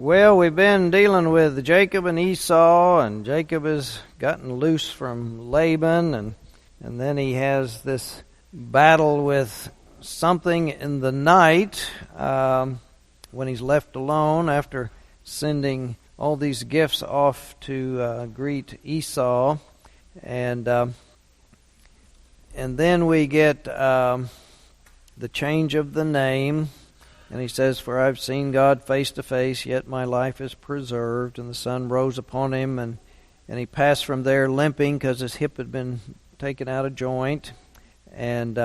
Well, we've been dealing with Jacob and Esau, and Jacob has gotten loose from Laban, and then he has this battle with something in the night when he's left alone after sending all these gifts off to greet Esau, and then we get the change of the name. And he says, "For I've seen God face to face, yet my life is preserved." And the sun rose upon him, and he passed from there limping because his hip had been taken out of joint. And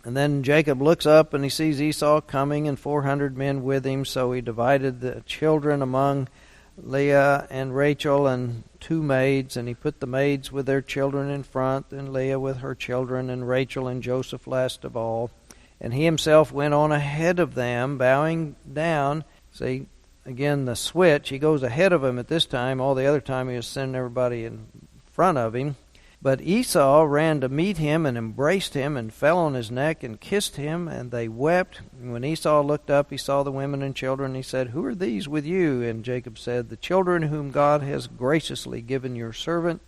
then Jacob looks up and he sees Esau coming and 400 men with him. So he divided the children among Leah and Rachel and 2 maids, and he put the maids with their children in front, and Leah with her children, and Rachel and Joseph last of all. And he himself went on ahead of them, bowing down. See, again, the switch. He goes ahead of them at this time. All the other time he was sending everybody in front of him. But Esau ran to meet him and embraced him and fell on his neck and kissed him, and they wept. And when Esau looked up, he saw the women and children. He said, "Who are these with you?" And Jacob said, "The children whom God has graciously given your servant."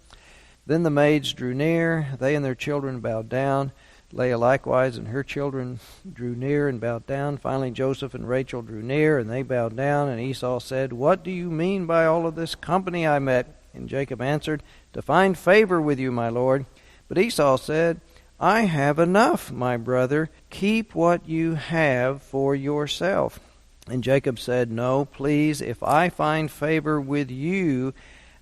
Then the maids drew near. They and their children bowed down. Leah likewise and her children drew near and bowed down. Finally Joseph and Rachel drew near, and they bowed down. And Esau said, "What do you mean by all of this company I met?" And Jacob answered, "To find favor with you, my lord." But Esau said, "I have enough, my brother. Keep what you have for yourself." And Jacob said, "No, please, if I find favor with you,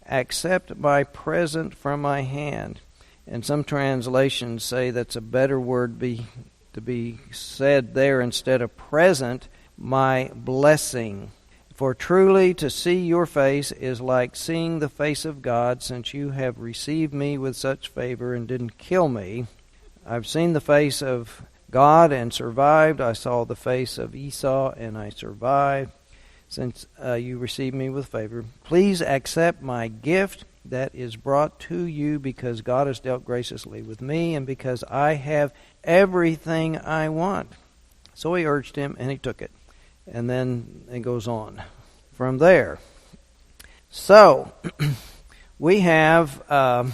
accept my present from my hand." And some translations say that's a better word to be said there instead of present, "my blessing. For truly to see your face is like seeing the face of God, since you have received me with such favor and didn't kill me. I've seen the face of God and survived. I saw the face of Esau and I survived, since you received me with favor. Please accept my gift that is brought to you, because God has dealt graciously with me and because I have everything I want." So he urged him, and he took it. And then it goes on from there. So we have, I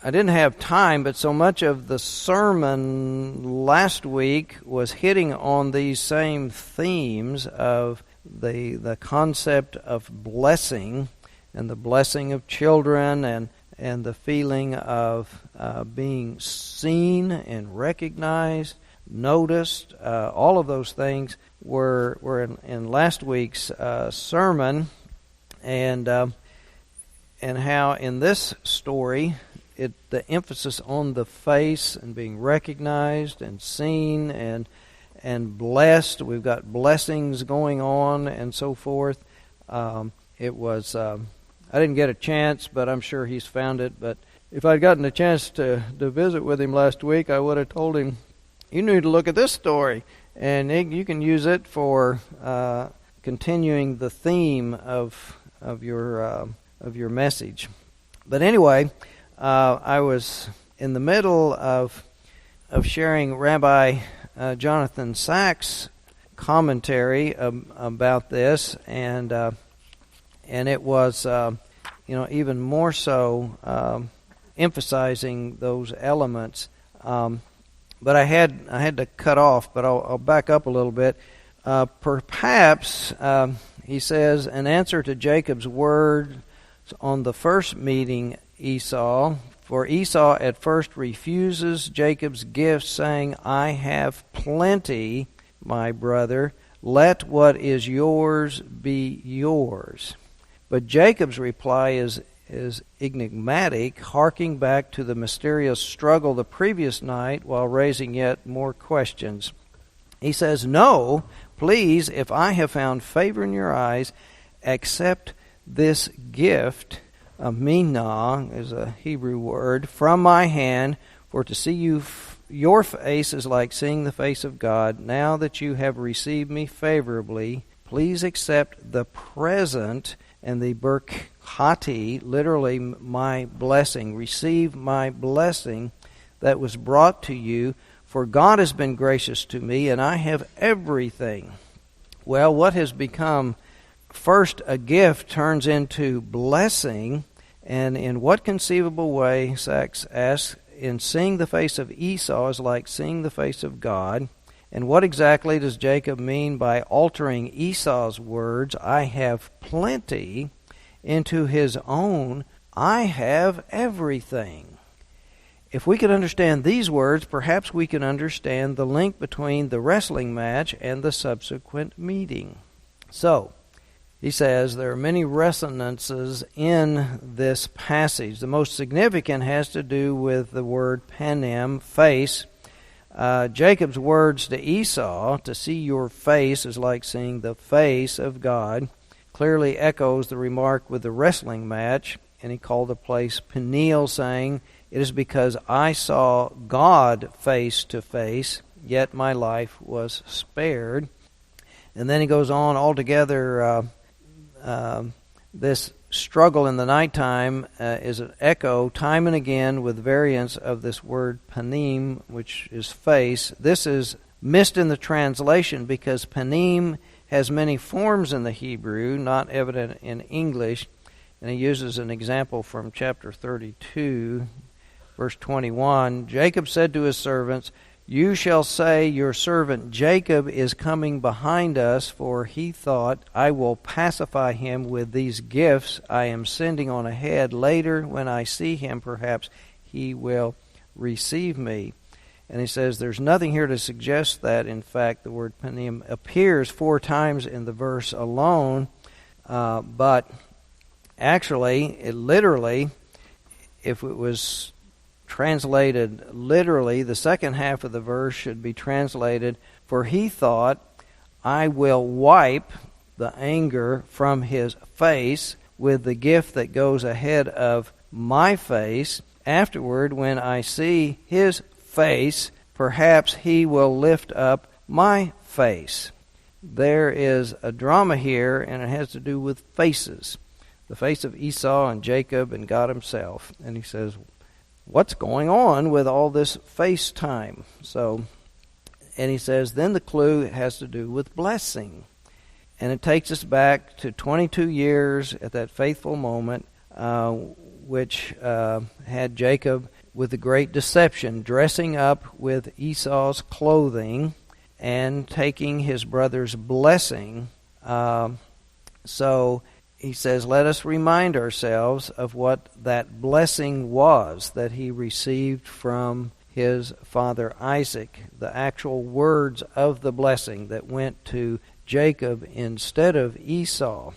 didn't have time, but so much of the sermon last week was hitting on these same themes of the concept of blessing, and the blessing of children, and the feeling of being seen and recognized, noticed. All of those things were in last week's sermon, and how in this story the emphasis on the face and being recognized and seen and blessed. We've got blessings going on and so forth. It was. I didn't get a chance, but I'm sure he's found it. But if I'd gotten a chance to visit with him last week, I would have told him, "You need to look at this story," and you can use it for continuing the theme of your message. But anyway, I was in the middle of sharing Rabbi Jonathan Sachs' commentary about this, and it was, even more so emphasizing those elements. But I had to cut off. But I'll back up a little bit. Perhaps he says, "An answer to Jacob's words on the first meeting Esau. For Esau at first refuses Jacob's gift, saying, 'I have plenty, my brother. Let what is yours be yours.' But Jacob's reply is enigmatic, harking back to the mysterious struggle the previous night while raising yet more questions. He says, 'No, please, if I have found favor in your eyes, accept this gift,' minah is a Hebrew word, 'from my hand, for to see your face is like seeing the face of God. Now that you have received me favorably, please accept the present," and the berkati, literally my blessing. "Receive my blessing that was brought to you, for God has been gracious to me, and I have everything." Well, what has become first a gift turns into blessing, and in what conceivable way, Sachs asks, in seeing the face of Esau is like seeing the face of God? And what exactly does Jacob mean by altering Esau's words, I have plenty, into his own, I have everything? If we could understand these words, perhaps we can understand the link between the wrestling match and the subsequent meeting. So, he says there are many resonances in this passage. The most significant has to do with the word panim, face. Jacob's words to Esau, to see your face is like seeing the face of God, clearly echoes the remark with the wrestling match, and he called the place Peniel, saying, it is because I saw God face to face, yet my life was spared. And then he goes on altogether. This struggle in the nighttime is an echo time and again with variants of this word panim, which is face. This is missed in the translation because panim has many forms in the Hebrew, not evident in English. And he uses an example from chapter 32, verse 21. Jacob said to his servants, you shall say, your servant Jacob is coming behind us, for he thought, I will pacify him with these gifts I am sending on ahead. Later, when I see him, perhaps he will receive me. And he says there's nothing here to suggest that. In fact, the word panim appears 4 times in the verse alone, but actually, it literally, if it was translated literally, the second half of the verse should be translated, for he thought, I will wipe the anger from his face with the gift that goes ahead of my face. Afterward, when I see his face, perhaps he will lift up my face. There is a drama here, and it has to do with faces. The face of Esau and Jacob and God himself. And he says, what's going on with all this face time? And he says, then the clue has to do with blessing. And it takes us back to 22 years at that faithful moment, which had Jacob with the great deception, dressing up with Esau's clothing and taking his brother's blessing. So he says, let us remind ourselves of what that blessing was that he received from his father Isaac, the actual words of the blessing that went to Jacob instead of Esau.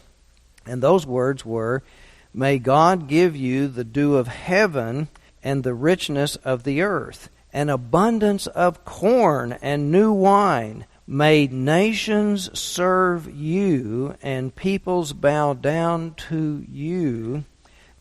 And those words were, may God give you the dew of heaven and the richness of the earth, an abundance of corn and new wine. May nations serve you and peoples bow down to you.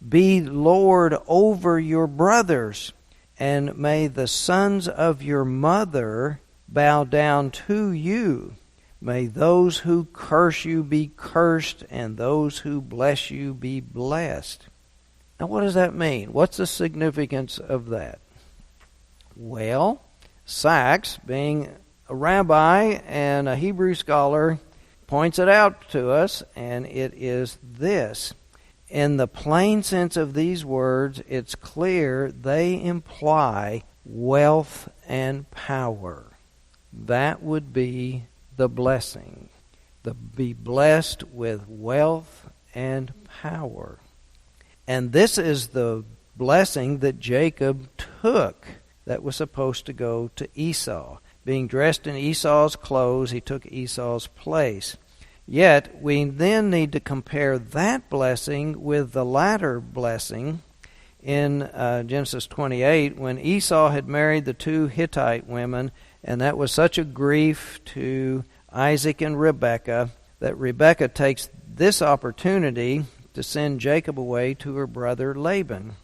Be Lord over your brothers, and may the sons of your mother bow down to you. May those who curse you be cursed, and those who bless you be blessed. Now, what does that mean? What's the significance of that? Well, Sachs, being a rabbi and a Hebrew scholar, points it out to us, and it is this. In the plain sense of these words, it's clear they imply wealth and power. That would be the blessing. To be blessed with wealth and power. And this is the blessing that Jacob took that was supposed to go to Esau. Being dressed in Esau's clothes, he took Esau's place. Yet, we then need to compare that blessing with the latter blessing in Genesis 28, when Esau had married the 2 Hittite women, and that was such a grief to Isaac and Rebekah that Rebekah takes this opportunity to send Jacob away to her brother Laban,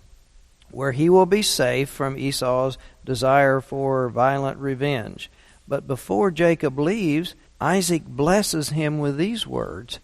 where he will be safe from Esau's desire for violent revenge. But before Jacob leaves, Isaac blesses him with these words.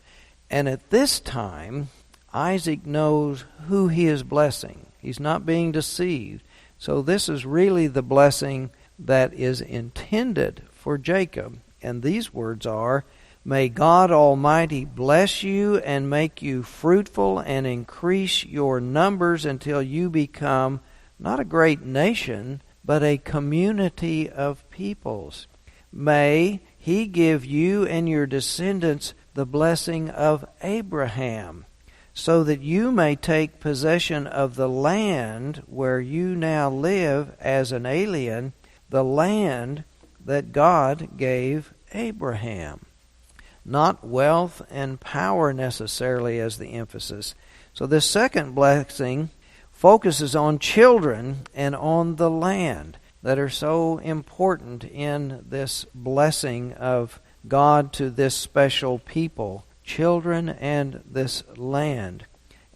And at this time, Isaac knows who he is blessing. He's not being deceived. So this is really the blessing that is intended for Jacob. And these words are, May God Almighty bless you and make you fruitful and increase your numbers until you become not a great nation, but a community of peoples. May He give you and your descendants the blessing of Abraham, so that you may take possession of the land where you now live as an alien, the land that God gave Abraham. Not wealth and power necessarily as the emphasis. So this second blessing focuses on children and on the land that are so important in this blessing of God to this special people, children and this land.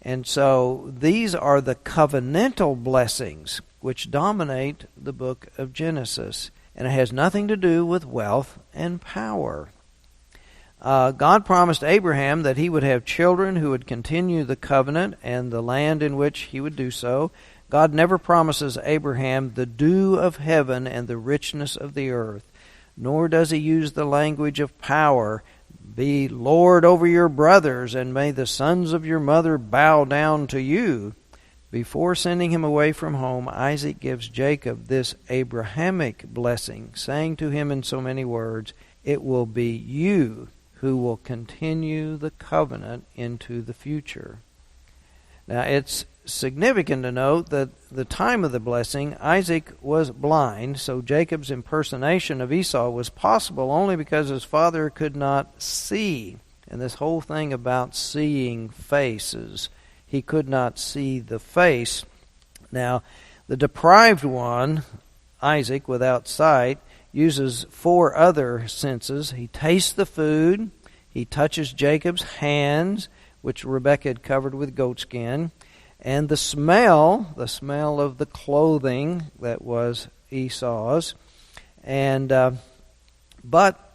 And so these are the covenantal blessings which dominate the book of Genesis. And it has nothing to do with wealth and power. God promised Abraham that he would have children who would continue the covenant and the land in which he would do so. God never promises Abraham the dew of heaven and the richness of the earth, nor does he use the language of power. Be Lord over your brothers, and may the sons of your mother bow down to you. Before sending him away from home, Isaac gives Jacob this Abrahamic blessing, saying to him in so many words, "It will be you who will continue the covenant into the future." Now, it's significant to note that the time of the blessing, Isaac was blind, so Jacob's impersonation of Esau was possible only because his father could not see. And this whole thing about seeing faces, he could not see the face. Now, the deprived one, Isaac, without sight, uses 4 other senses. He tastes the food. He touches Jacob's hands, which Rebekah had covered with goatskin. And the smell of the clothing that was Esau's. And but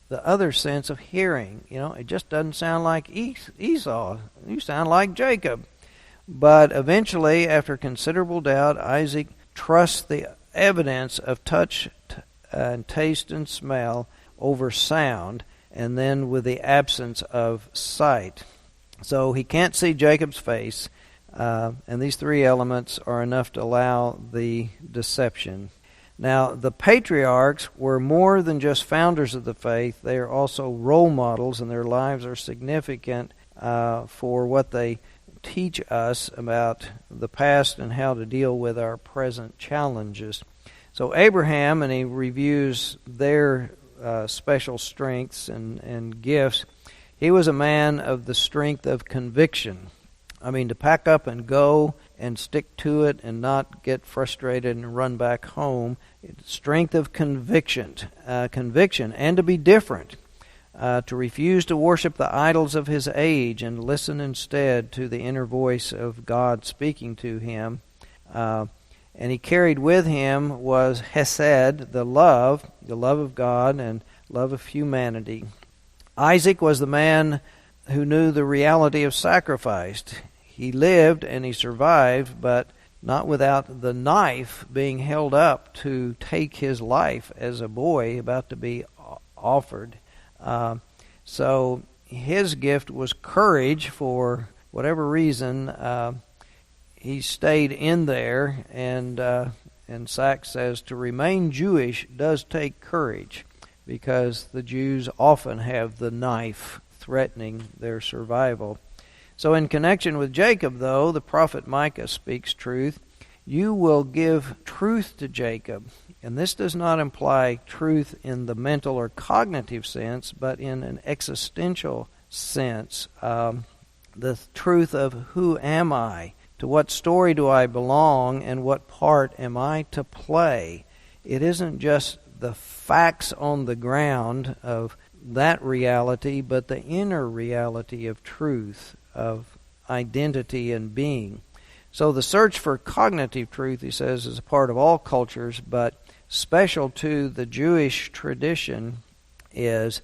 the other sense of hearing, it just doesn't sound like Esau. You sound like Jacob. But eventually, after considerable doubt, Isaac trusts the evidence of touch and taste and smell over sound, and then with the absence of sight. So he can't see Jacob's face, and these 3 elements are enough to allow the deception. Now, the patriarchs were more than just founders of the faith. They are also role models, and their lives are significant for what they teach us about the past and how to deal with our present challenges. So Abraham, and he reviews their special strengths and gifts, he was a man of the strength of conviction. I mean, to pack up and go and stick to it and not get frustrated and run back home. Strength of conviction, and to be different. To refuse to worship the idols of his age and listen instead to the inner voice of God speaking to him. And he carried with him was Hesed, the love of God and love of humanity. Isaac was the man who knew the reality of sacrifice. He lived and he survived, but not without the knife being held up to take his life as a boy about to be offered. So his gift was courage. For whatever reason, he stayed in there, and Sachs says to remain Jewish does take courage, because the Jews often have the knife threatening their survival. So in connection with Jacob, though, the prophet Micah speaks truth. You will give truth to Jacob. And this does not imply truth in the mental or cognitive sense, but in an existential sense. The truth of who am I? To what story do I belong, and what part am I to play? It isn't just the facts on the ground of that reality, but the inner reality of truth, of identity and being. So the search for cognitive truth, he says, is a part of all cultures, but special to the Jewish tradition is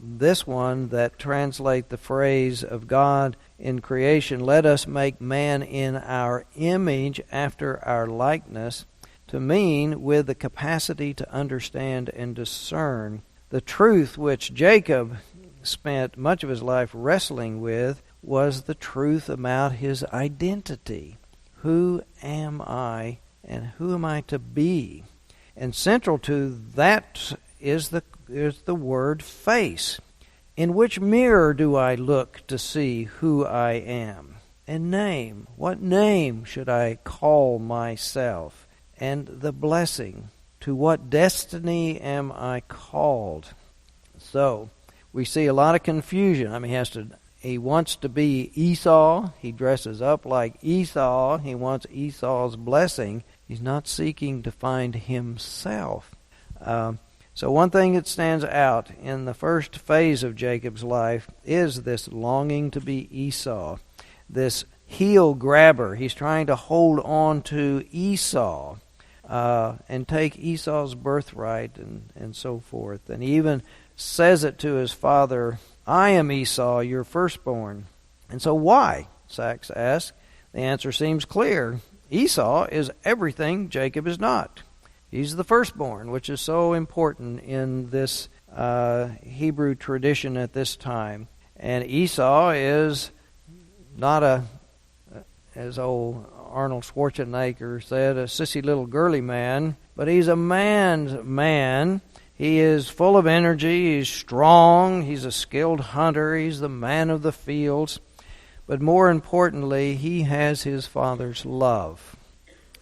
this one that translates the phrase of God in creation, let us make man in our image after our likeness, to mean with the capacity to understand and discern The truth which Jacob spent much of his life wrestling with was the truth about his identity. Who am I, and who am I to be? And central to that is the word face. In which mirror do I look to see who I am? And name. What name should I call myself? And the blessing. To what destiny am I called? So, we see a lot of confusion. I mean, he wants to be Esau. He dresses up like Esau. He wants Esau's blessing. He's not seeking to find himself. So one thing that stands out in the first phase of Jacob's life is this longing to be Esau, this heel grabber. He's trying to hold on to Esau and take Esau's birthright and so forth. And he even says it to his father, I am Esau, your firstborn. And so why? Sachs asks. The answer seems clear. Esau is everything Jacob is not. He's the firstborn, which is so important in this Hebrew tradition at this time. And Esau is not as old Arnold Schwarzenegger said, a sissy little girly man, but he's a man's man. He is full of energy, he's strong, he's a skilled hunter, he's the man of the fields. But more importantly, he has his father's love.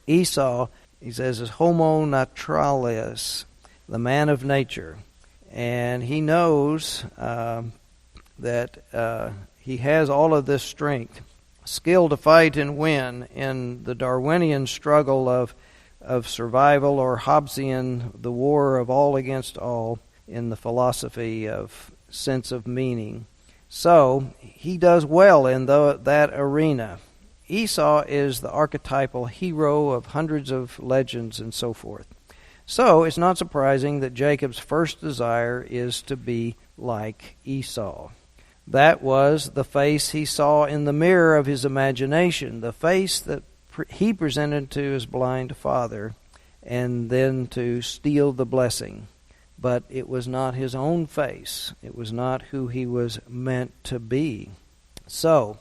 Esau, he says, is homo naturalis, the man of nature. And he knows that he has all of this strength, skill to fight and win in the Darwinian struggle of survival, or Hobbesian, the war of all against all, in the philosophy of sense of meaning. So, he does well in that arena. Esau is the archetypal hero of hundreds of legends and so forth. So, it's not surprising that Jacob's first desire is to be like Esau. That was the face he saw in the mirror of his imagination, the face that he presented to his blind father, and then to steal the blessing. But it was not his own face. It was not who he was meant to be. So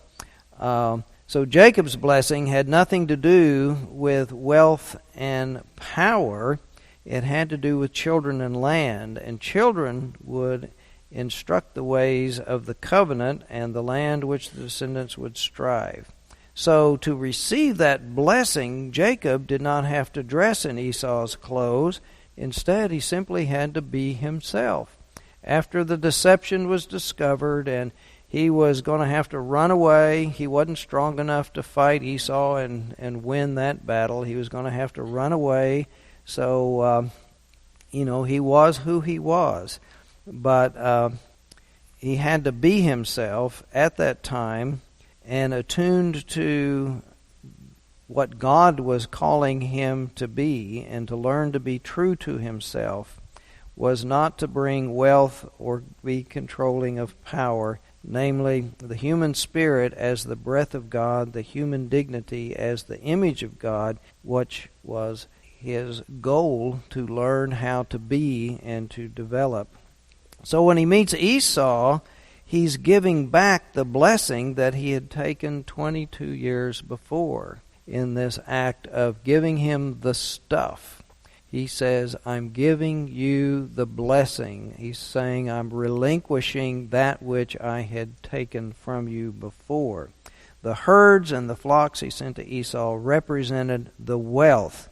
Jacob's blessing had nothing to do with wealth and power. It had to do with children and land, and children would instruct the ways of the covenant and the land which the descendants would strive. So to receive that blessing, Jacob did not have to dress in Esau's clothes. Instead, he simply had to be himself. After the deception was discovered and he was going to have to run away, he wasn't strong enough to fight Esau and win that battle. He was going to have to run away. So, he was who he was. But he had to be himself at that time, and attuned to what God was calling him to be, and to learn to be true to himself, was not to bring wealth or be controlling of power, namely the human spirit as the breath of God, the human dignity as the image of God, which was his goal to learn how to be and to develop. So when he meets Esau, he's giving back the blessing that he had taken 22 years before in this act of giving him the stuff. He says, I'm giving you the blessing. He's saying, I'm relinquishing that which I had taken from you before. The herds and the flocks he sent to Esau represented the wealth,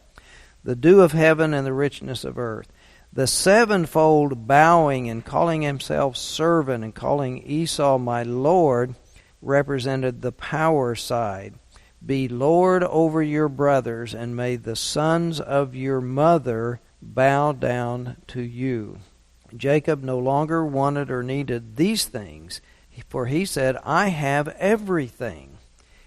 the dew of heaven and the richness of earth. The sevenfold bowing and calling himself servant and calling Esau my Lord represented the power side. Be Lord over your brothers, and may the sons of your mother bow down to you. Jacob no longer wanted or needed these things, for he said, I have everything.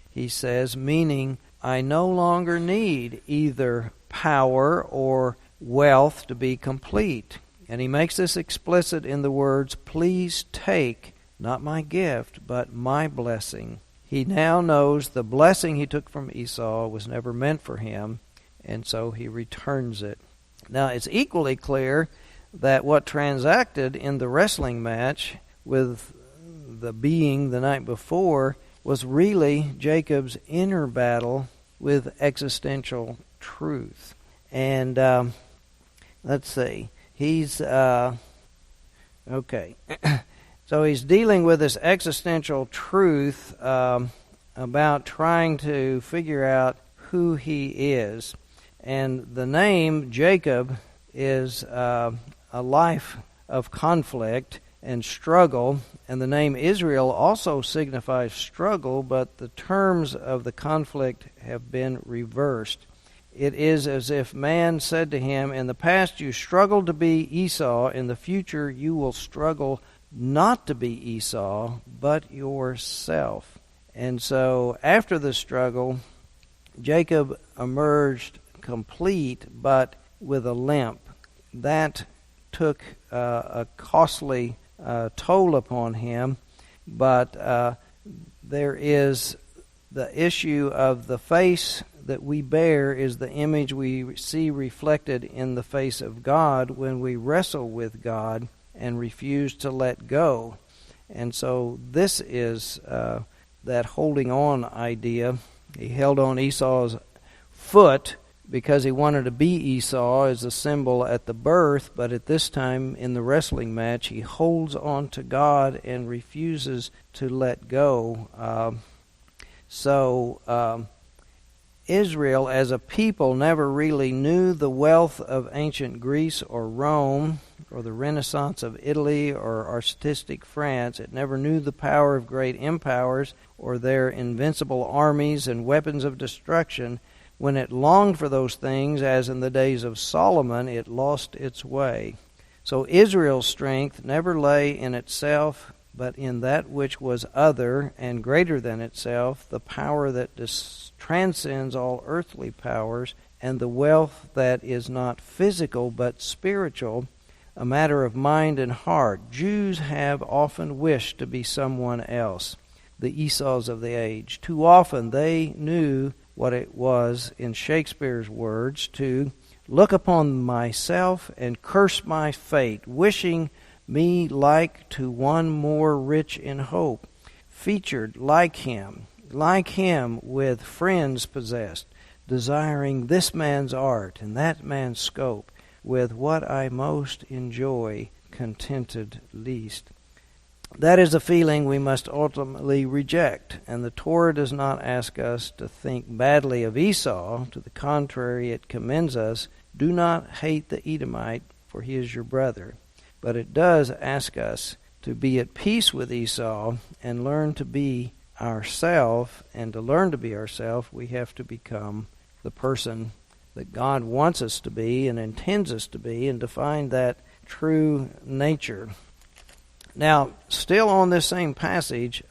He says, meaning, I no longer need either power or wealth to be complete. And he makes this explicit in the words, please take, not my gift, but my blessing. He now knows the blessing he took from Esau was never meant for him, and so he returns it. Now, it's equally clear that what transacted in the wrestling match with the being the night before was really Jacob's inner battle with existential truth. And let's see, he's okay. So he's dealing with this existential truth about trying to figure out who he is. And the name Jacob is a life of conflict and struggle, and the name Israel also signifies struggle, but the terms of the conflict have been reversed. It is as if man said to him, in the past you struggled to be Esau, in the future you will struggle not to be Esau, but yourself. And so after the struggle, Jacob emerged complete, but with a limp. That took a costly toll upon him, but there is the issue of the face that we bear is the image we see reflected in the face of God when we wrestle with God and refuse to let go. And so this is that holding on idea. He held on Esau's foot because he wanted to be Esau as a symbol at the birth, but at this time in the wrestling match he holds on to God and refuses to let go. Israel as a people never really knew the wealth of ancient Greece or Rome or the Renaissance of Italy or artistic France. It never knew the power of great empires or their invincible armies and weapons of destruction. When it longed for those things, as in the days of Solomon, it lost its way. So Israel's strength never lay in itself, but in that which was other and greater than itself, the power that transcends all earthly powers, and the wealth that is not physical but spiritual, a matter of mind and heart. Jews have often wished to be someone else, the Esau's of the age. Too often they knew what it was, in Shakespeare's words, to look upon myself and curse my fate, wishing me like to one more rich in hope, featured like him with friends possessed, desiring this man's art and that man's scope, with what I most enjoy, contented least. That is a feeling we must ultimately reject, and the Torah does not ask us to think badly of Esau. To the contrary, it commends us, do not hate the Edomite, for he is your brother. But it does ask us to be at peace with Esau and learn to be ourselves, and to learn to be ourselves, we have to become the person that God wants us to be and intends us to be, and to find that true nature. Now, still on this same passage,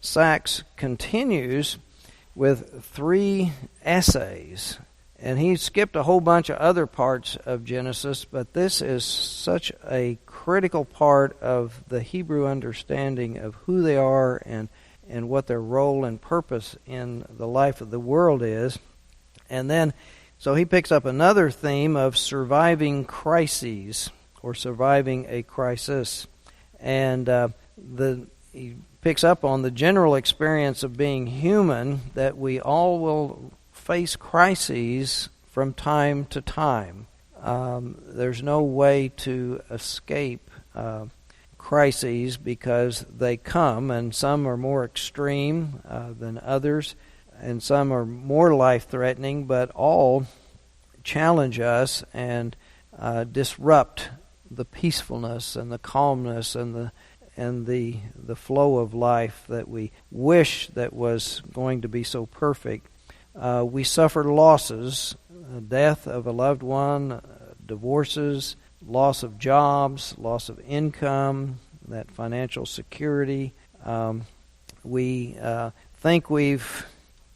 Sachs continues with 3 essays. And he skipped a whole bunch of other parts of Genesis, but this is such a critical part of the Hebrew understanding of who they are and what their role and purpose in the life of the world is. And then, so he picks up another theme of surviving crises, or surviving a crisis. And he picks up on the general experience of being human, that we all will face crises from time to time. There's no way to escape crises because they come, and some are more extreme than others, and some are more life-threatening, but all challenge us and disrupt the peacefulness and the calmness and the flow of life that we wish that was going to be so perfect. We suffer losses, death of a loved one, divorces, loss of jobs, loss of income, that financial security. We think we've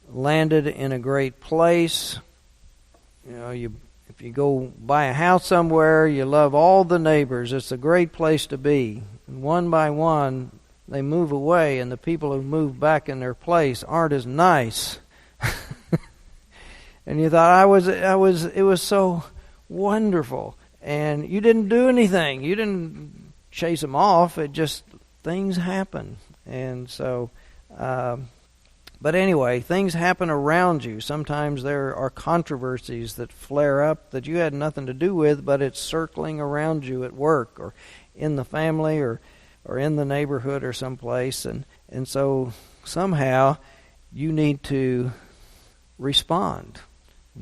landed in a great place. You know, if you go buy a house somewhere, you love all the neighbors. It's a great place to be. And one by one, they move away, and the people who move back in their place aren't as nice. And you thought, it was so wonderful. and you didn't do anything. You didn't chase them off. It just, things happen. And so, but anyway, things happen around you. Sometimes there are controversies that flare up that you had nothing to do with, but it's circling around you at work or in the family or in the neighborhood or someplace. And so somehow you need to respond.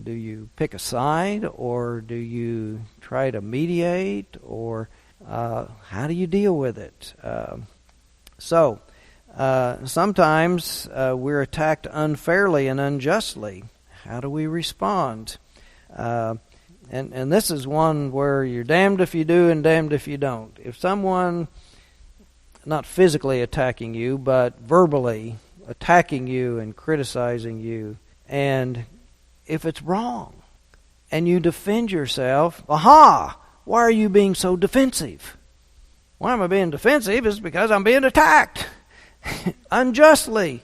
Do you pick a side, or do you try to mediate, or how do you deal with it? Sometimes we're attacked unfairly and unjustly. How do we respond? And this is one where you're damned if you do and damned if you don't. If someone, not physically attacking you, but verbally attacking you and criticizing you, and if it's wrong, and you defend yourself, aha! Why are you being so defensive? Why am I being defensive? It's because I'm being attacked unjustly.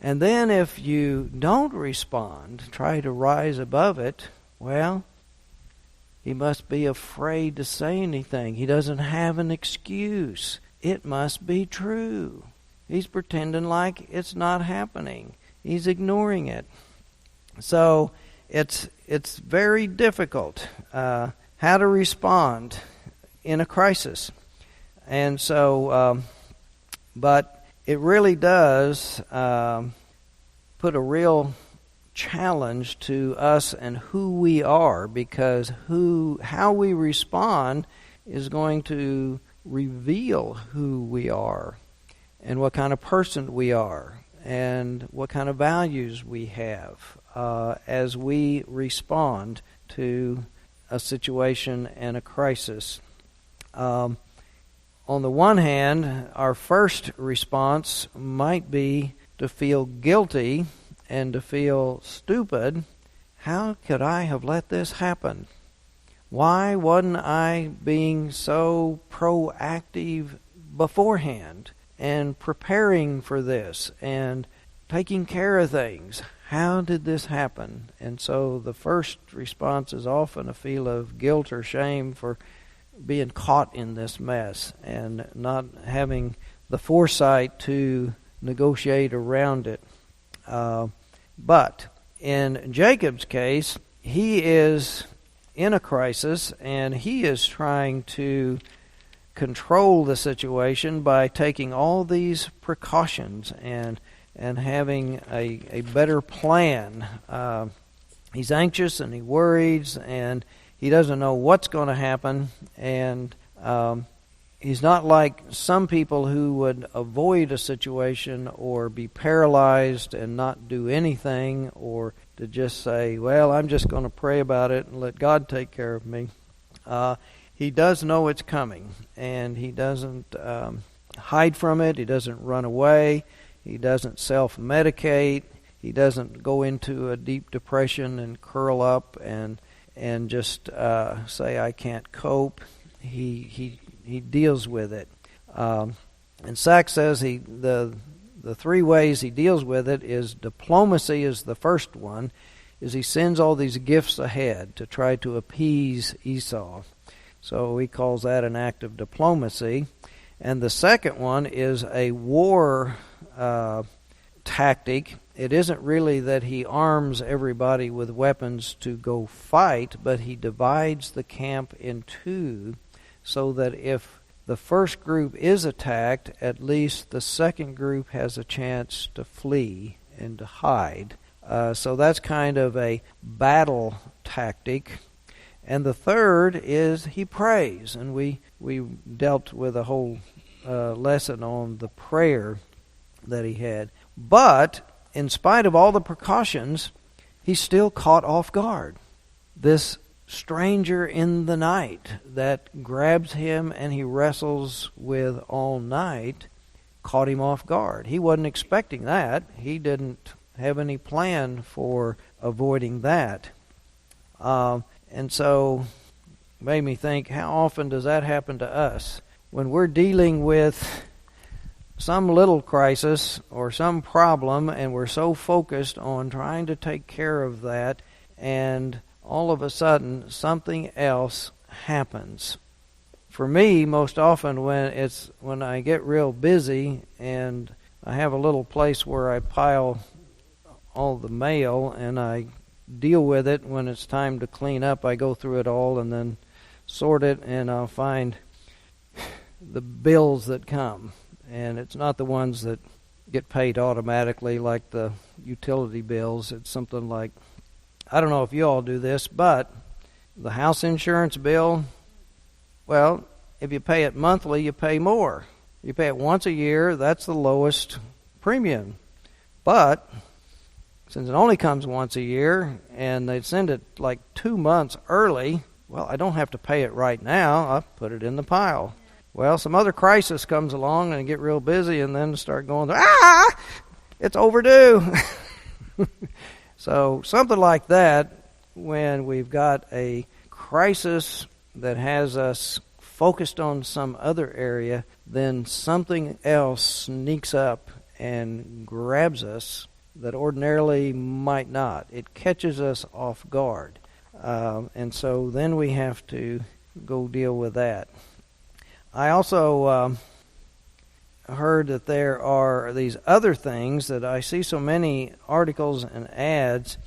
And then if you don't respond, try to rise above it, well, he must be afraid to say anything. He doesn't have an excuse. It must be true. He's pretending like it's not happening. He's ignoring it. So it's very difficult how to respond in a crisis. And so, but it really does put a real challenge to us and who we are, because how we respond is going to reveal who we are and what kind of person we are and what kind of values we have as we respond to a situation and a crisis. On the one hand, our first response might be to feel guilty and to feel stupid. How could I have let this happen? Why wasn't I being so proactive beforehand and preparing for this and taking care of things? How did this happen? And so the first response is often a feel of guilt or shame for being caught in this mess and not having the foresight to negotiate around it. But in Jacob's case, he is in a crisis, and he is trying to control the situation by taking all these precautions and having a better plan. He's anxious and he worries, and he doesn't know what's going to happen, and he's not like some people who would avoid a situation or be paralyzed and not do anything, or to just say, well, I'm just going to pray about it and let God take care of me. He does know it's coming, and he doesn't hide from it. He doesn't run away. He doesn't self-medicate. He doesn't go into a deep depression and curl up and just say, I can't cope. He deals with it. And Sachs says the three ways he deals with it is diplomacy is the first one, is he sends all these gifts ahead to try to appease Esau. So he calls that an act of diplomacy. And the second one is a war tactic. It isn't really that he arms everybody with weapons to go fight, but he divides the camp in two so that if the first group is attacked, at least the second group has a chance to flee and to hide. So that's kind of a battle tactic. And the third is he prays. And we dealt with a whole lesson on the prayer that he had. But in spite of all the precautions, he's still caught off guard. This stranger in the night that grabs him and he wrestles with all night caught him off guard. He wasn't expecting that. He didn't have any plan for avoiding that. And so it made me think, how often does that happen to us? When we're dealing with some little crisis or some problem, and we're so focused on trying to take care of that, and all of a sudden something else happens. For me, most often when I get real busy and I have a little place where I pile all the mail and I deal with it when it's time to clean up, I go through it all and then sort it, and I'll find the bills that come. And it's not the ones that get paid automatically like the utility bills. It's something like, I don't know if you all do this, but the house insurance bill, well, if you pay it monthly, you pay more. You pay it once a year, that's the lowest premium. But since it only comes once a year and they send it like 2 months early, well, I don't have to pay it right now. I put it in the pile. Well, some other crisis comes along and I get real busy and then start going, it's overdue. So something like that, when we've got a crisis that has us focused on some other area, then something else sneaks up and grabs us that ordinarily might not. It catches us off guard. And so then we have to go deal with that. I also heard that there are these other things that I see so many articles and ads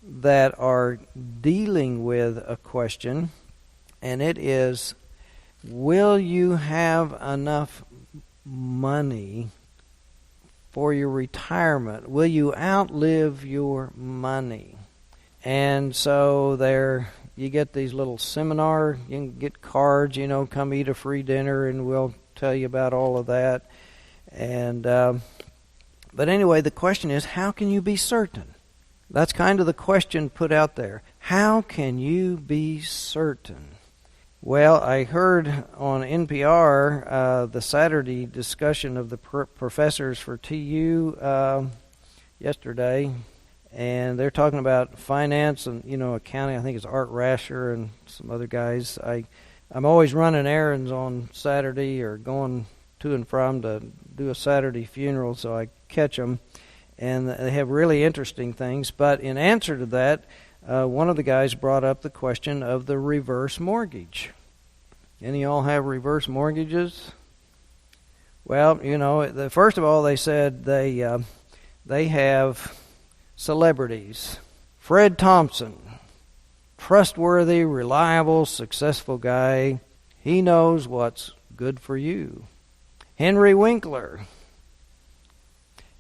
that are dealing with a question, and it is, will you have enough money for your retirement? Will you outlive your money? And so there you get these little seminar, you can get cards, come eat a free dinner and we'll tell you about all of that. And but anyway, the question is, how can you be certain? That's kind of the question put out there. How can you be certain? Well, I heard on NPR the Saturday discussion of the professors for TU yesterday, and they're talking about finance and accounting. I think it's Art Rasher and some other guys. I'm always running errands on Saturday or going to and from to do a Saturday funeral, so I catch them, and they have really interesting things. But in answer to that, one of the guys brought up the question of the reverse mortgage. Any of y'all have reverse mortgages? Well, first of all, they said they have celebrities. Fred Thompson, trustworthy, reliable, successful guy. He knows what's good for you. Henry Winkler.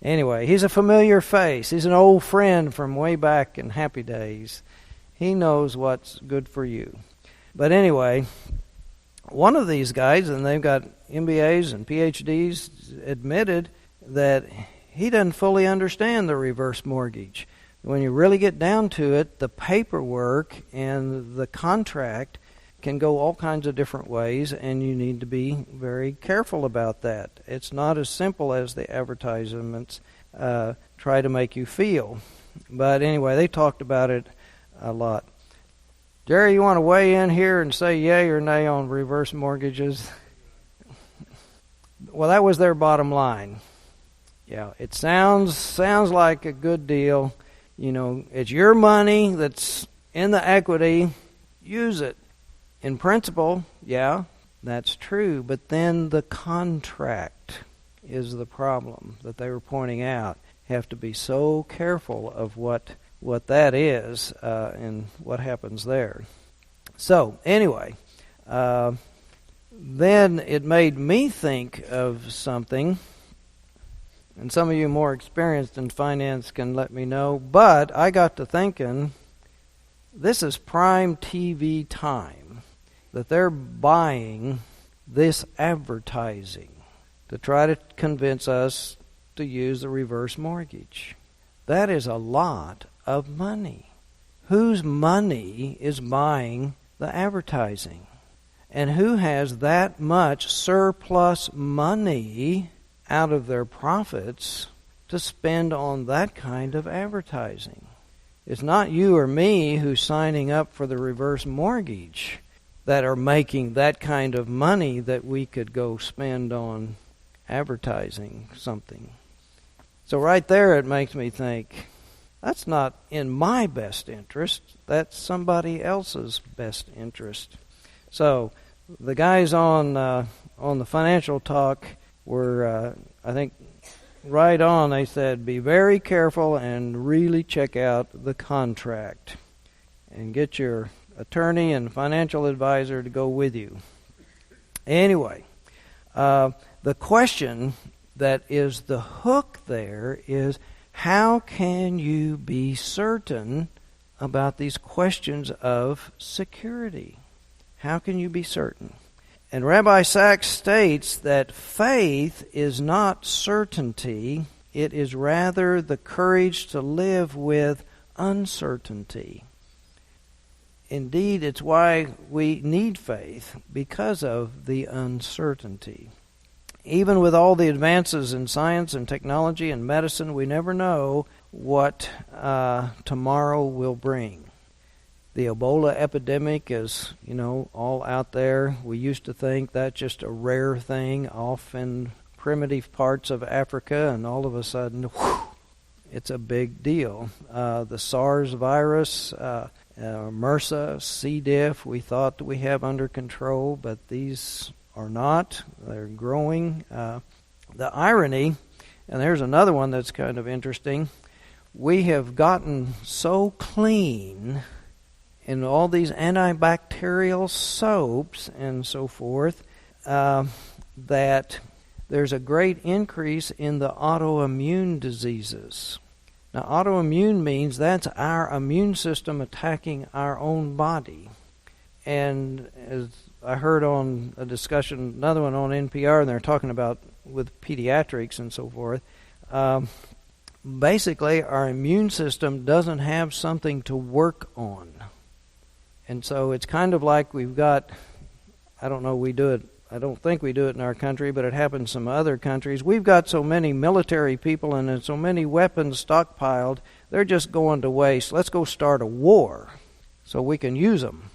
Anyway, he's a familiar face. He's an old friend from way back in Happy Days. He knows what's good for you. But anyway, one of these guys, and they've got MBAs and PhDs, admitted that he doesn't fully understand the reverse mortgage. When you really get down to it, the paperwork and the contract can go all kinds of different ways, and you need to be very careful about that. It's not as simple as the advertisements try to make you feel. But anyway, they talked about it a lot. Jerry, you want to weigh in here and say yay or nay on reverse mortgages? Well, that was their bottom line. Yeah, it sounds like a good deal. It's your money that's in the equity. Use it. In principle, yeah, that's true. But then the contract is the problem that they were pointing out. You have to be so careful of what that is and what happens there. So, anyway, then it made me think of something, and some of you more experienced in finance can let me know, but I got to thinking, this is prime TV time that they're buying this advertising to try to convince us to use the reverse mortgage. That is a lot of money. Whose money is buying the advertising? And who has that much surplus money out of their profits to spend on that kind of advertising? It's not you or me who's signing up for the reverse mortgage that are making that kind of money that we could go spend on advertising something. So right there it makes me think, that's not in my best interest, that's somebody else's best interest. So the guys on the Financial Talk were, I think, right on. They said, be very careful and really check out the contract. And get your attorney and financial advisor to go with you. Anyway, the question that is the hook there is, how can you be certain about these questions of security? How can you be certain? And Rabbi Sachs states that faith is not certainty, it is rather the courage to live with uncertainty. Indeed, it's why we need faith, because of the uncertainty. Even with all the advances in science and technology and medicine, we never know what tomorrow will bring. The Ebola epidemic is, all out there. We used to think that's just a rare thing off in primitive parts of Africa, and all of a sudden, whew, it's a big deal. The SARS virus, MRSA, C. diff, we thought that we have under control, but these are not. They're growing. The irony, and there's another one that's kind of interesting, we have gotten so clean in all these antibacterial soaps and so forth that there's a great increase in the autoimmune diseases. Now, autoimmune means that's our immune system attacking our own body. And as I heard on a discussion, another one on NPR, and they're talking about with pediatrics and so forth, basically our immune system doesn't have something to work on. And so it's kind of like we've got, I don't think we do it in our country, but it happens in some other countries. We've got so many military people and so many weapons stockpiled, they're just going to waste. Let's go start a war so we can use them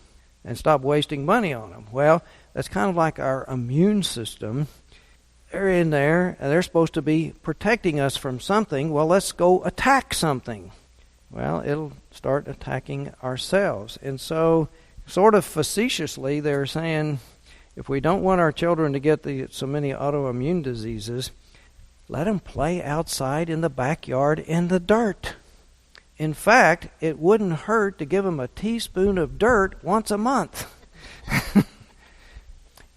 and stop wasting money on them. Well, that's kind of like our immune system. They're in there, and they're supposed to be protecting us from something. Well, let's go attack something. Well, it'll start attacking ourselves. And so, sort of facetiously, they're saying, if we don't want our children to get so many autoimmune diseases, let them play outside in the backyard in the dirt. In fact, it wouldn't hurt to give them a teaspoon of dirt once a month.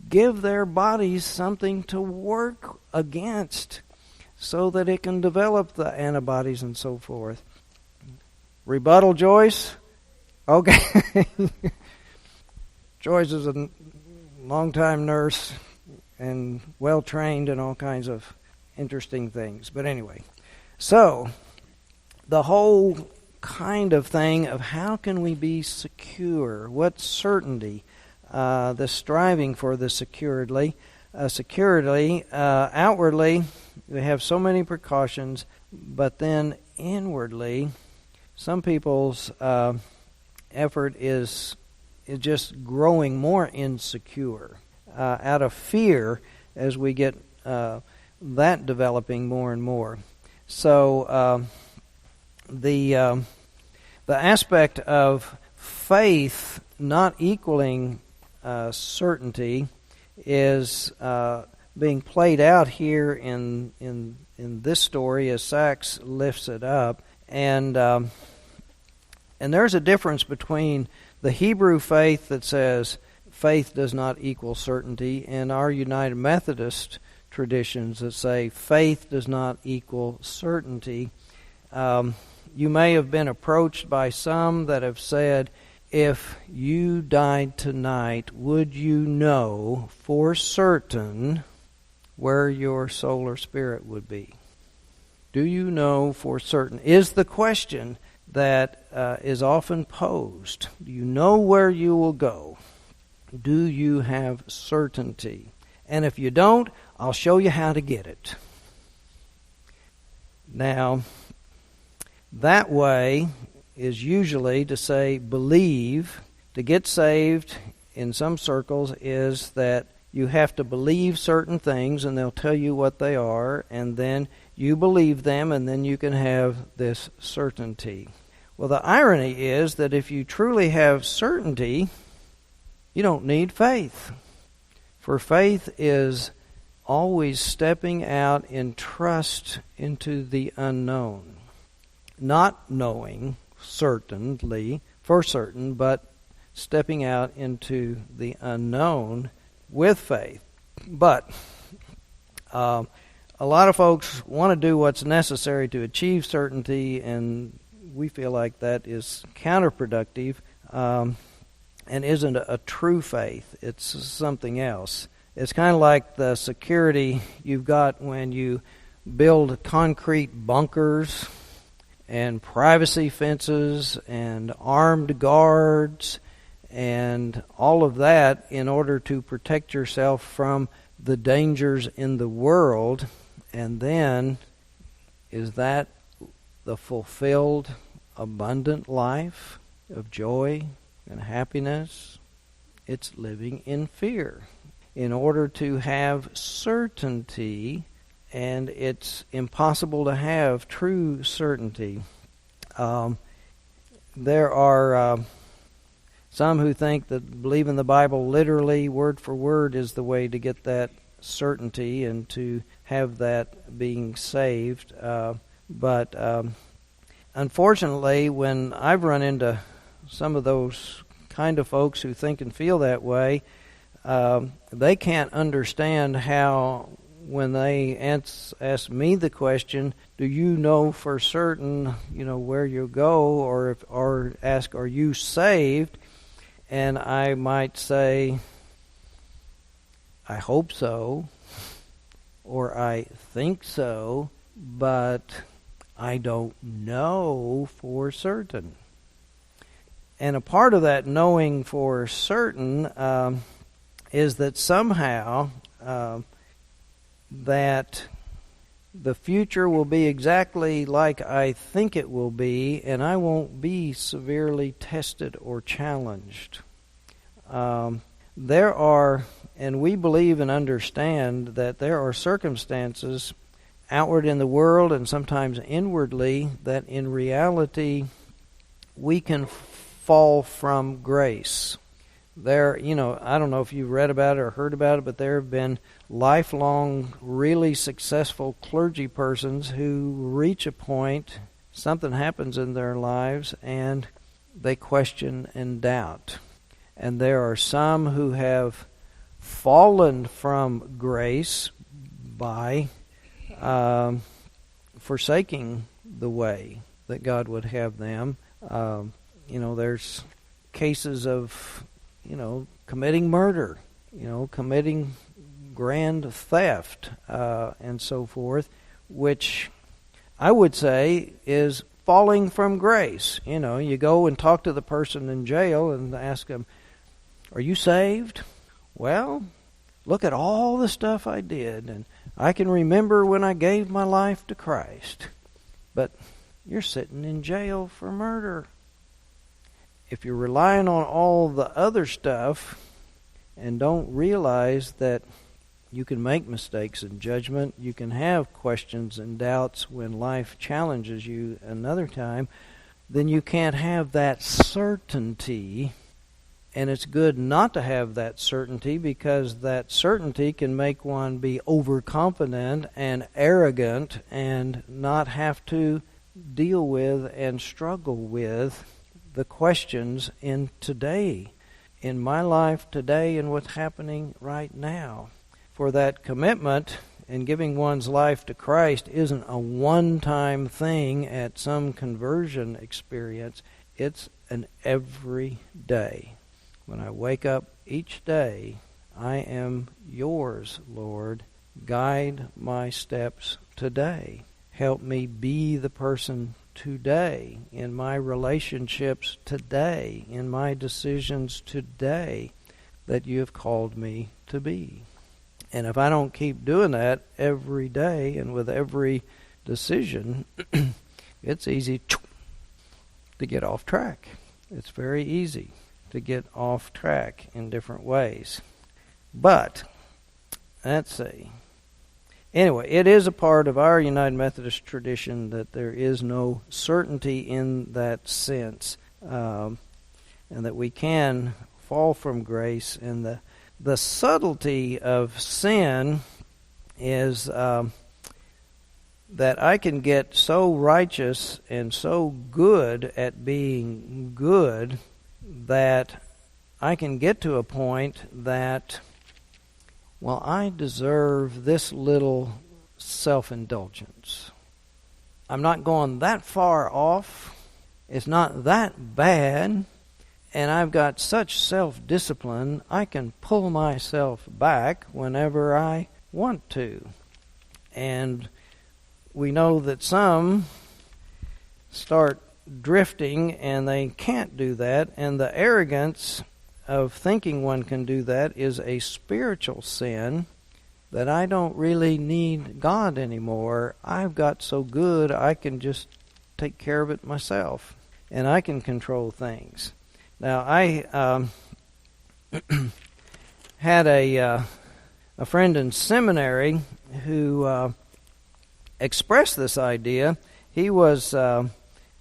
Give their bodies something to work against so that it can develop the antibodies and so forth. Rebuttal, Joyce? Okay. Joyce is a long-time nurse and well-trained in all kinds of interesting things. But anyway, so the whole kind of thing of how can we be secure, what certainty, the striving for the security, outwardly we have so many precautions, but then inwardly some people's effort is just growing more insecure out of fear as we get that developing more and more. So the aspect of faith not equaling certainty is being played out here in this story as Sachs lifts it up, and there's a difference between the Hebrew faith that says faith does not equal certainty and our United Methodist traditions that say faith does not equal certainty. You may have been approached by some that have said, if you died tonight, would you know for certain where your soul or spirit would be? Do you know for certain? Is the question that is often posed. Do you know where you will go? Do you have certainty? And if you don't, I'll show you how to get it. Now, that way is usually to say believe. To get saved in some circles is that you have to believe certain things and they'll tell you what they are, and then you believe them and then you can have this certainty. Well, the irony is that if you truly have certainty, you don't need faith. For faith is always stepping out in trust into the unknown. Not knowing certainly, for certain, but stepping out into the unknown with faith. But a lot of folks want to do what's necessary to achieve certainty, and we feel like that is counterproductive and isn't a true faith. It's something else. It's kind of like the security you've got when you build concrete bunkers and privacy fences and armed guards and all of that in order to protect yourself from the dangers in the world. And then, is that the fulfilled, abundant life of joy and happiness? It's living in fear in order to have certainty, and it's impossible to have true certainty. There are some who think that believing the Bible literally, word for word, is the way to get that certainty and to have that being saved. But unfortunately, when I've run into some of those kind of folks who think and feel that way, they can't understand how, when they ask me the question, do you know for certain, where you go, or ask, are you saved? And I might say, I hope so, or I think so, but I don't know for certain. And a part of that knowing for certain is that somehow that the future will be exactly like I think it will be, and I won't be severely tested or challenged. There are, and we believe and understand that there are circumstances outward in the world and sometimes inwardly that in reality we can fall from grace. There, I don't know if you've read about it or heard about it, but there have been lifelong, really successful clergy persons who reach a point, something happens in their lives, and they question and doubt. And there are some who have fallen from grace by forsaking the way that God would have them. There's cases of committing murder, committing grand theft, and so forth, which I would say is falling from grace. You go and talk to the person in jail and ask them, are you saved? Well, look at all the stuff I did, and I can remember when I gave my life to Christ. But you're sitting in jail for murder. If you're relying on all the other stuff and don't realize that you can make mistakes in judgment, you can have questions and doubts when life challenges you another time, then you can't have that certainty. And it's good not to have that certainty, because that certainty can make one be overconfident and arrogant and not have to deal with and struggle with the questions in today, in my life today and what's happening right now. For that commitment and giving one's life to Christ isn't a one-time thing at some conversion experience. It's an everyday. When I wake up each day, I am yours, Lord. Guide my steps today. Help me be the person today, in my relationships today, in my decisions today, that you have called me to be. And if I don't keep doing that every day and with every decision, it's easy to get off track. It's very easy to get off track in different ways. But, let's see. Anyway, it is a part of our United Methodist tradition that there is no certainty in that sense, and that we can fall from grace. And the subtlety of sin is that I can get so righteous and so good at being good that I can get to a point that, well, I deserve this little self-indulgence. I'm not going that far off. It's not that bad. And I've got such self-discipline, I can pull myself back whenever I want to. And we know that some start drifting and they can't do that. And the arrogance of thinking one can do that is a spiritual sin, that I don't really need God anymore. I've got so good I can just take care of it myself. And I can control things. Now, I had a friend in seminary who expressed this idea. He was a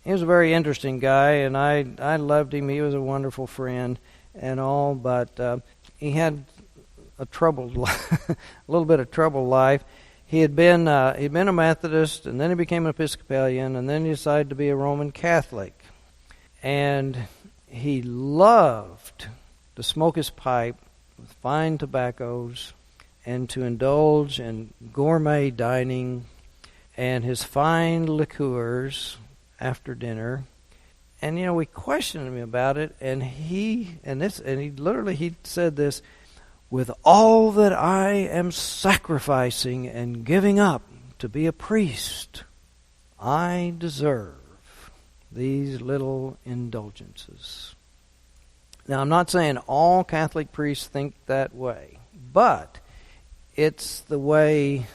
very interesting guy, and I loved him. He was a wonderful friend and all, but he had a troubled life, a little bit of troubled life. He'd been a Methodist, and then he became an Episcopalian, and then he decided to be a Roman Catholic. And he loved to smoke his pipe with fine tobaccos and to indulge in gourmet dining and his fine liqueurs after dinner. And we questioned him about it, and he said this: with all that I am sacrificing and giving up to be a priest, I deserve these little indulgences. Now, I'm not saying all Catholic priests think that way, but it's the way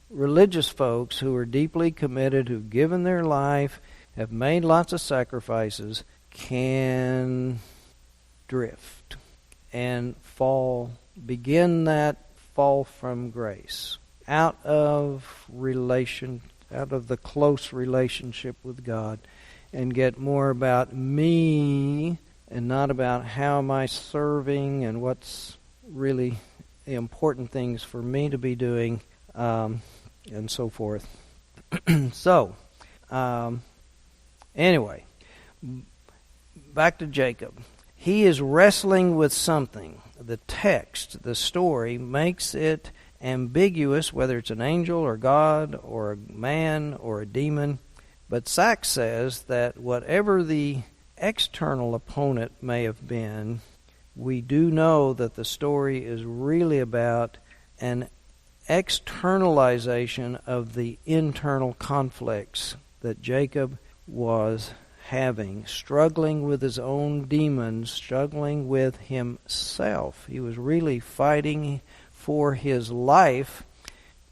religious folks who are deeply committed, who've given their life, have made lots of sacrifices, can drift and begin that fall from grace, out of the close relationship with God, and get more about me and not about how am I serving and what's really the important things for me to be doing, and so forth. So, anyway, back to Jacob. He is wrestling with something. The text, the story, makes it ambiguous whether it's an angel or God or a man or a demon. But Sachs says that whatever the external opponent may have been, we do know that the story is really about an externalization of the internal conflicts that Jacob was having, struggling with his own demons, struggling with himself. He was really fighting for his life,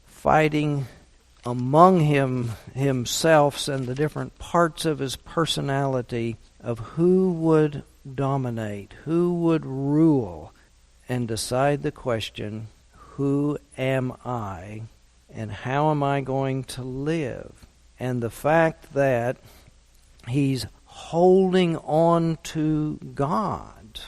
fighting among himself and the different parts of his personality of who would dominate, who would rule, and decide the question, who am I, and how am I going to live? And the fact that he's holding on to God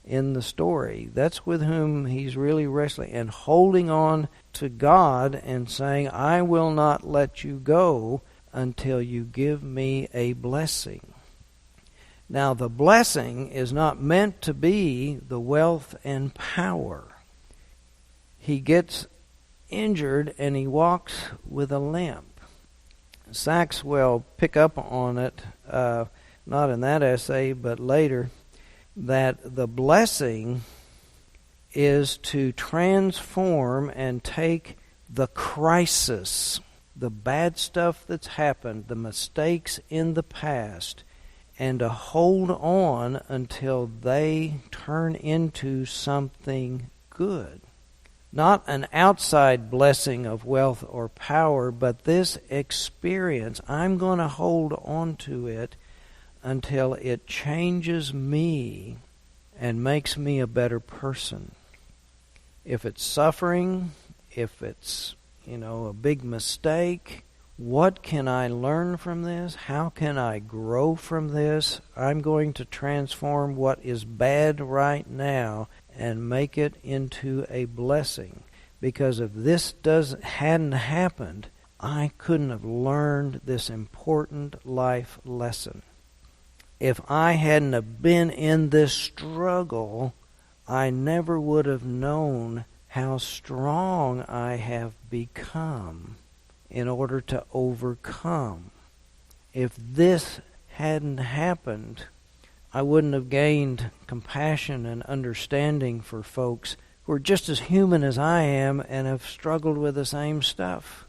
in the story, that's with whom he's really wrestling, and holding on to God and saying, I will not let you go until you give me a blessing. Now, the blessing is not meant to be the wealth and power. He gets injured and he walks with a limp. Sachs will pick up on it, not in that essay, but later, that the blessing is to transform and take the crisis, the bad stuff that's happened, the mistakes in the past, and to hold on until they turn into something good. Not an outside blessing of wealth or power, but this experience, I'm going to hold on to it until it changes me and makes me a better person. If it's suffering, if it's, a big mistake, What can I learn from this? How can I grow from this? I'm going to transform what is bad right now and make it into a blessing. Because if this hadn't happened, I couldn't have learned this important life lesson. If I hadn't have been in this struggle, I never would have known how strong I have become in order to overcome. If this hadn't happened, I wouldn't have gained compassion and understanding for folks who are just as human as I am and have struggled with the same stuff.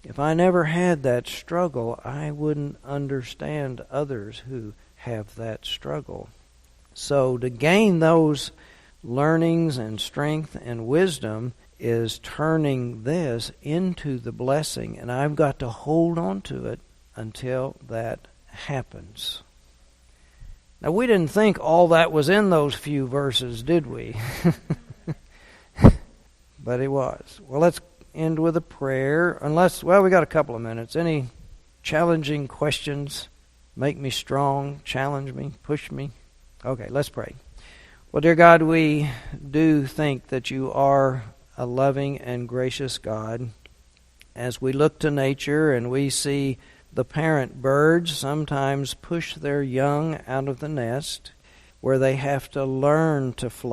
If I never had that struggle, I wouldn't understand others who have that struggle. So to gain those learnings and strength and wisdom is turning this into the blessing, and I've got to hold on to it until that happens. Now, we didn't think all that was in those few verses, did we? But it was. Well, let's end with a prayer. We got a couple of minutes. Any challenging questions? Make me strong, challenge me, push me? Okay, let's pray. Well, dear God, we do think that you are a loving and gracious God. As we look to nature and we see the parent birds sometimes push their young out of the nest, where they have to learn to fly